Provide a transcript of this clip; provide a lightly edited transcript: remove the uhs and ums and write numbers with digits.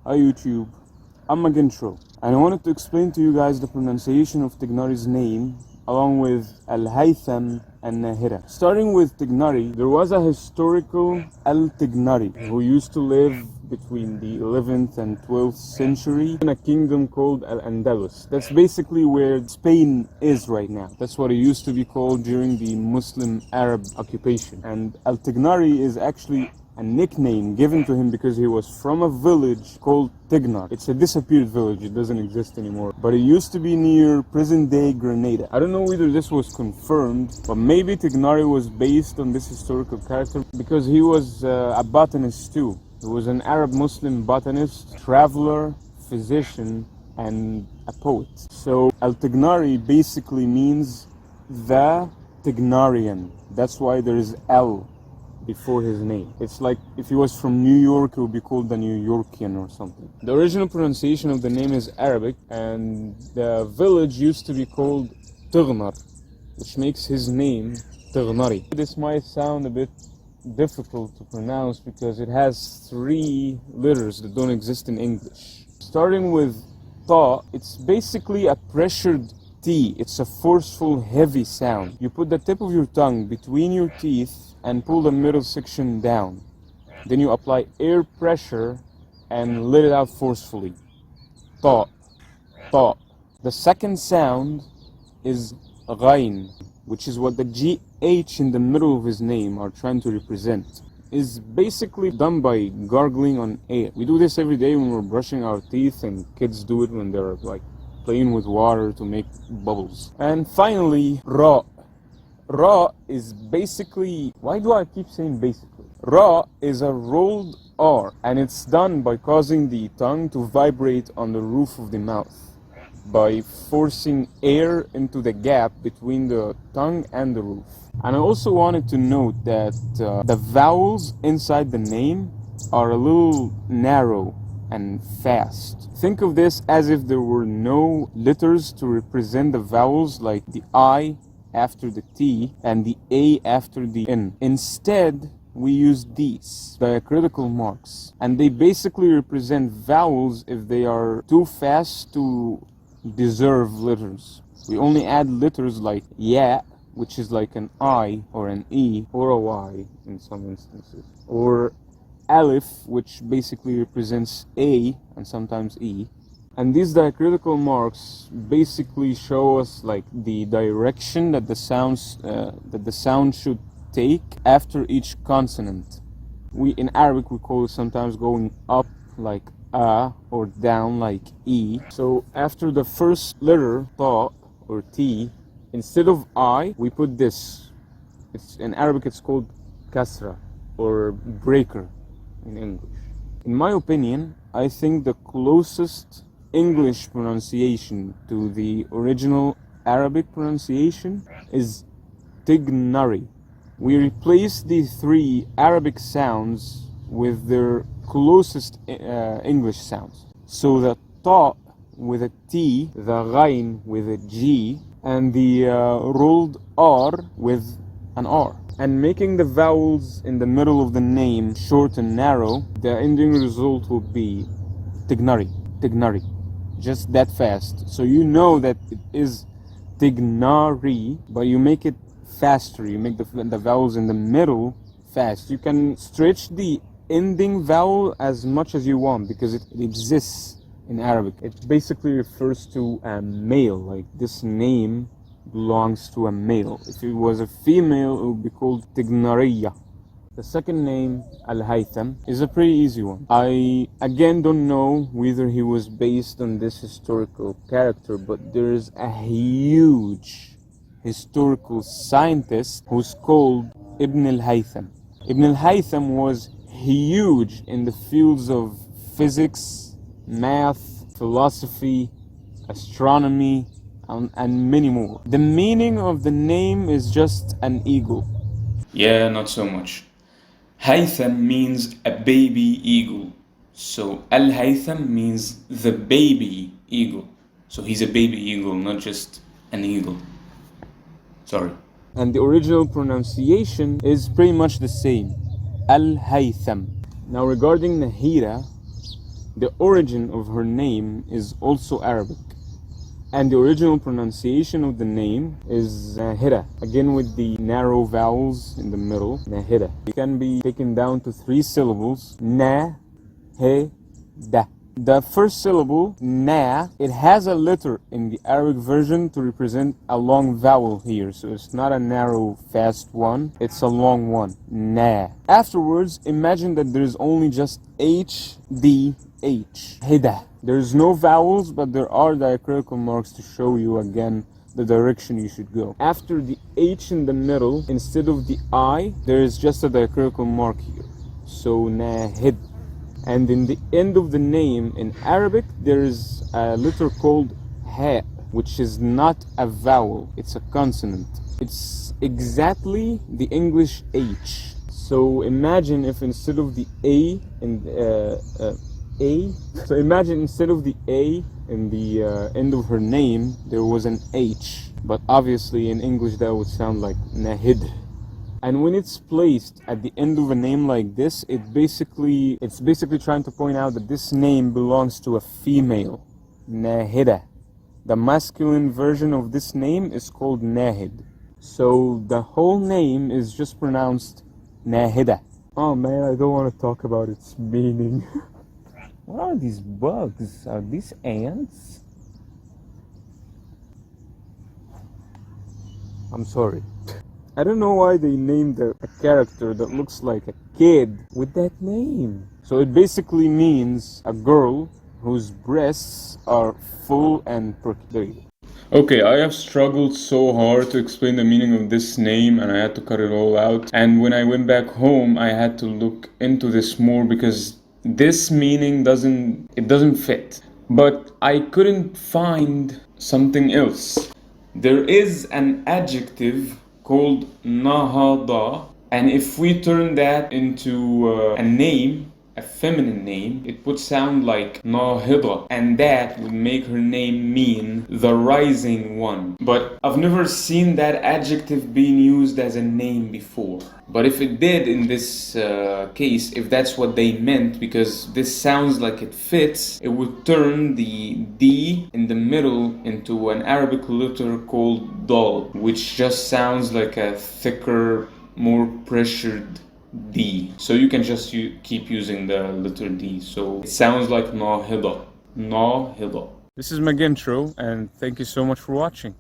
Hi YouTube, I'm Genshin, and I wanted to explain to you guys the pronunciation of Tighnari's name along with Al-Haitham and Nahida. Starting with Tighnari, there was a historical Al-Tighnari who used to live between the 11th and 12th century in a kingdom called Al-Andalus. That's basically where Spain is right now. That's what it used to be called during the Muslim Arab occupation. And Al-Tighnari is actually a nickname given to him because he was from a village called Tighnari. It's a disappeared village, it doesn't exist anymore. But it used to be near present-day Grenada. I don't know whether this was confirmed, but maybe Tighnari was based on this historical character because he was a botanist too. He was an Arab Muslim botanist, traveler, physician, and a poet. So Al-Tighnari basically means the Tighnarian. That's why there is Al before his name. It's like if he was from New York, he would be called the New Yorkian or something. The original pronunciation of the name is Arabic, and the village used to be called Tighnar, which makes his name Tighnari. This might sound a bit difficult to pronounce because it has 3 letters that don't exist in English. Starting with Ta, it's basically a pressured T. It's a forceful, heavy sound. You put the tip of your tongue between your teeth and pull the middle section down. Then you apply air pressure and let it out forcefully. Ta, ta. The second sound is Ghain, which is what the GH in the middle of his name are trying to represent. Is basically done by gargling on air. We do this every day when we're brushing our teeth, and kids do it when they're like playing with water to make bubbles. And finally, Ra. Ra is basically, why do I keep saying basically? Ra is a rolled R, and it's done by causing the tongue to vibrate on the roof of the mouth by forcing air into the gap between the tongue and the roof. And I also wanted to note that the vowels inside the name are a little narrow and fast. Think of this as if there were no letters to represent the vowels, like the I after the T and the A after the N. Instead, we use these diacritical marks, and they basically represent vowels if they are too fast to deserve letters. We only add letters like Ya, which is like an I or an E or a Y in some instances, or Aleph, which basically represents A and sometimes E. And these diacritical marks basically show us like the direction that the sound should take after each consonant. In Arabic we call it sometimes going up like A or down like E. So after the first letter Ta or T, instead of I we put this. In Arabic it's called kasra or breaker in English. In my opinion, I think the closest English pronunciation to the original Arabic pronunciation is Tighnari. We replace the 3 Arabic sounds with their closest English sounds. So the Ta with a T, the Ghain with a G, and the rolled R with an R. And making the vowels in the middle of the name short and narrow, the ending result will be Tighnari, Tighnari. Just that fast. So you know that it is Tighnari, but you make it faster. You make the vowels in the middle fast. You can stretch the ending vowel as much as you want because it exists in Arabic. It basically refers to a male, like this name belongs to a male. If it was a female, it would be called Tighnariya. The second name, Al-Haitham, is a pretty easy one. I again don't know whether he was based on this historical character, but there is a huge historical scientist who's called Ibn Al-Haytham. Ibn Al-Haytham was huge in the fields of physics, math, philosophy, astronomy, and many more. The meaning of the name is just an eagle. Yeah, not so much. Haytham means a baby eagle. So Al-Haytham means the baby eagle. So he's a baby eagle, not just an eagle. Sorry. And the original pronunciation is pretty much the same. Al-Haytham. Now regarding Nahida, The origin of her name is also Arabic. And the original pronunciation of the name is Nahida, again with the narrow vowels in the middle, Nahida. It can be taken down to 3 syllables, Na, He, Da. The first syllable, Na, it has a letter in the Arabic version to represent a long vowel here. So it's not a narrow, fast one, it's a long one, Na. Afterwards, imagine that there's only just H, D, H, Hida. There's no vowels, but there are diacritical marks to show you again the direction you should go. After the H in the middle, instead of the I, there is just a diacritical mark here. So Nahid. And in the end of the name in Arabic, there is a letter called Ha, which is not a vowel, it's a consonant. It's exactly the English H. So imagine if instead of the A in So imagine instead of the A in the end of her name, there was an H. But obviously in English that would sound like Nahid. And when it's placed at the end of a name like this, it's basically trying to point out that this name belongs to a female, Nahida. The masculine version of this name is called Nahid. So the whole name is just pronounced Nahida. Oh man, I don't want to talk about its meaning. What are these bugs? Are these ants? I'm sorry. I don't know why they named a character that looks like a kid with that name. So it basically means a girl whose breasts are full and perky. There you go. Okay, I have struggled so hard to explain the meaning of this name and I had to cut it all out. And when I went back home, I had to look into this more because this meaning doesn't fit. But I couldn't find something else. There is an adjective called Nahada, and if we turn that into a name, a feminine name, it would sound like Nahida, and that would make her name mean the rising one. But I've never seen that adjective being used as a name before. But if it did in this case, if that's what they meant, because this sounds like it fits, it would turn the D in the middle into an Arabic letter called Dal, which just sounds like a thicker, more pressured D. So you can just keep using the letter D. So it sounds like Nahida. Nahida. This is my intro, and thank you so much for watching.